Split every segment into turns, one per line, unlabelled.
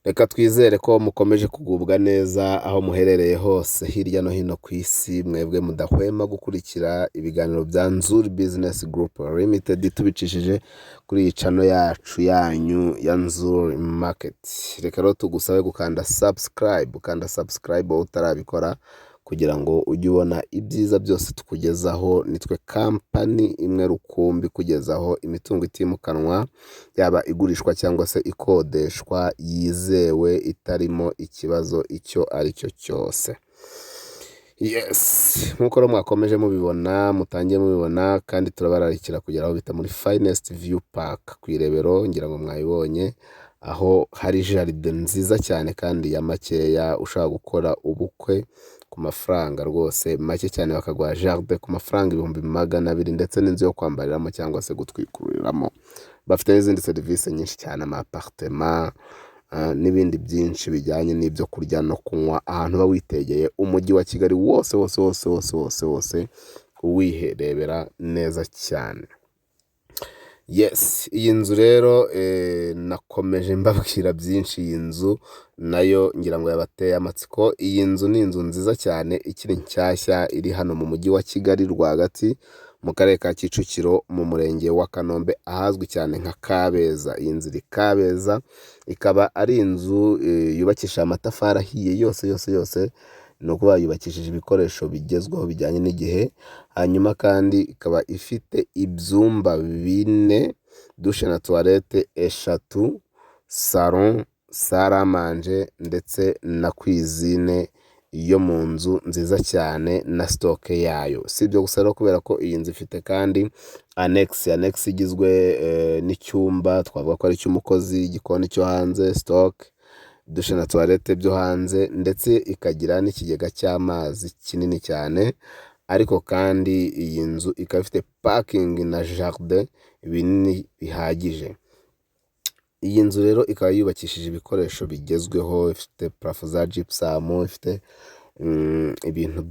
Reka twizere ko mukomeje kugubwa neza aho muherereye hose hirya no hino ku isi, mwebwe mudahwema gukurikira ibiganiro bya NZIZA Business Group Limited tubicishije kuri iyi channel yacu yanyu ya NZIZA Market. Reka rero tugusabe gukanda subscribe utarabikora kugira ngo ujye ubona ibyiza byose tukugezaho. Nitwe company imwe rukumbi kugezaho imitungo itimukanwa, yaba igurishwa cyangwa se ikodeshwa, yizewe, itarimo ikibazo icyo ari cyo cyose. Yes, nkuko mwakomeje mubibona, mutangiye mubibona, kandi turabararikira kugera aho bita muri Finest View Park ku Irebero. Ngira ngo mwayibonye, aho hari jaride nziza cyane kandi ya makeya. Ushaka gukora ubukwe ku mafaranga rwose make cyane, bakaguha jaride ku mafaranga 200,000 ndetse n'inzu yo kwambariramo cyangwa se gutwikuriramo. Bafite n'izindi serivisi nyinshi cyane, amapartema n'ibindi byinshi bijyanye n'ibyo kurya no kunywa, ahantu bawitegeye umujyi wa Kigali wose uwiherebera neza cyane. Yes, iyi nzu rero nakomeje mbabwira byinshi. Iyi nzu nayo ngira ngo yabateye amatsiko. Iyi nzu ni inzu nziza cyane ikiri nshyashya, iri hano mu mujyi wa Kigali rwagati mu karere ka Kicukiro mu murenge wa Kanombe, ahazwi cyane nka Kabeza. Iyi nzu iri Kabeza, ikaba ari inzu yubakisha amatafari ahiye yose, no kuba yubakishije ibikoresho bigezweho bijyanye n'igihe. Hanyuma kandi ikaba ifite ibyumba 4, douche na toilette 3, salon, salle à manger ndetse na cuisine yo mu nzu nziza cyane na stock yayo. Si ibyo gusa rero, kubera ko iyi nzu ifite kandi annex igizwe n'icyumba twavuga ko ari cy'umukozi, igikoni cyo hanze, stock, douche na toilette byo hanze, ndetse ikagira n'ikigega cy'amazi kinini cyane. Ariko kandi iyi nzu ikaba ifite parking na jardin binini bihagije. Iyi nzu rero ikaba yubakishije ibikoresho bigezweho, ifite parafo za gypsum, ifite ibintu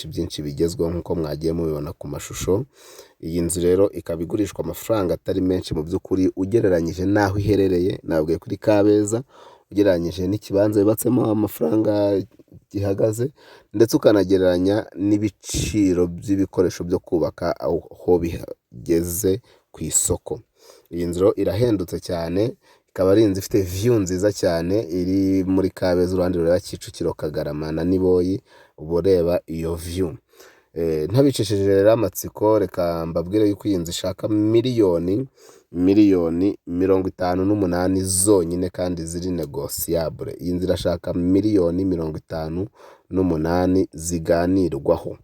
byinshi bigezweho nkuko mwagiye mubibona ku mashusho. Iyi nzu rero ikaba igurishwa amafaranga atari menshi mu by'ukuri, ugereranyije naho iherereye. Nabwiye kuri Kabeza, ugereranyije n'ikibanza yubatsemo amafaranga gihagaze, ndetse ukanagereranya n'ibiciro by'ibikoresho byo kubaka aho bigeze ku isoko. Iyi nzu irahendutse cyane, ikaba ari inzu ifite view nziza cyane, iri muri Kabeza, uruhande rwa Kicukiro, Kagarama na Niboyi. Ubu reba iyo view. Ntabicishije rero amatsiko, reka mbabwire yuko iyi nzu ishaka miliyoni 58 zonyine, kandi ziri negotiable. Iyi nzu irashaka miliyoni 58 ziganirwaho,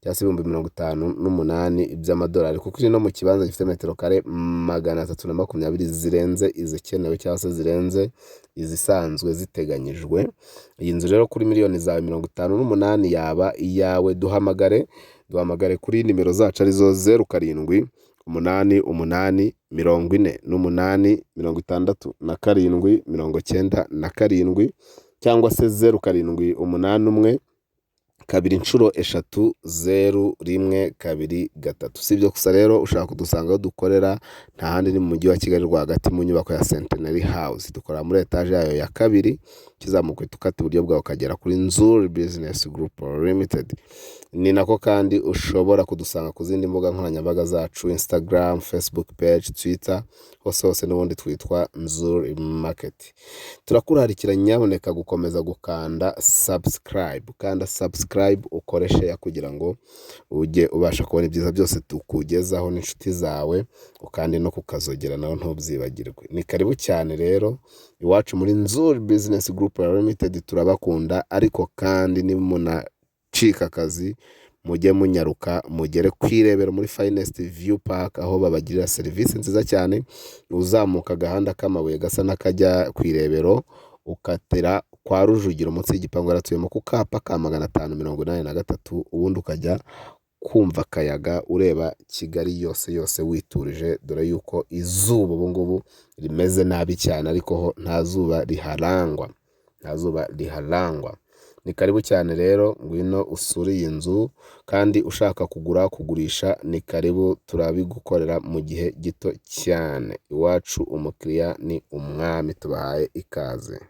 cyangwa se 58,000 by'amadolari, kuko iri no mu kibanza gifite metero kare 320 zirenze izikenewe cyangwa se zirenze izisanzwe ziteganyijwe. Iyi nzu rero kuri miliyoni zawe 58 yaba iyawe. Duhamagare kuri nimero zacu arizo 0788 40 48 67 97, cyangwa se 0781 2-3-0-1-2-3. Si ibyo gusa rero, ushaka kudusanga aho dukorera nta handi, ni mu mujyi wa Kigali rwagati mu nyubako ya Centenary House. Dukora muri etage yayo ya 2, kizamuka ukata iburyo bwawe ukagera kuri NZIZA Business Group Limited. Ni nako kandi ushobora kudusanga ku zindi mbuga nkoranyambaga zacu, Instagram, Facebook page, Twitter, hose n'ubundi twitwa NZIZA Market. Turakurarikira nyaboneka gukomeza gukanda subscribe, kanda subscribe, ukore share kugira ngo ujye ubasha kubona ibyiza byose tukugezaho n'inshuti zawe, ukandi no kukazogera nawe ntubyibagirwe. Ni karibu cyane rero iwacu muri NZIZA Business Group Limited. Turabakunda, ariko kandi ni munacika akazi, mujye munyaruka mugere kwirebera muri Finest View Park, aho babagirira serivisi nziza cyane. Uzamuka agahanda k'amabuye gasa n'akajya kwirebero, ukatera kwa Rujugiro munsi y'igipangu yaratuyemo ku kapa ka 583, ubundi ukajya kumva akayaga ureba Kigali yose witurije, dore yuko izuba ubu ngubu rimeze nabi cyane, ariko ho nta zuba riharangwa. ni karibu cyane rero, ngwino usure iyi nzu, kandi ushaka kugura kugurisha ni karibu, turabigukorera mu gihe gito cyane. Iwacu umukiriya ni umwami, tubahaye ikaze.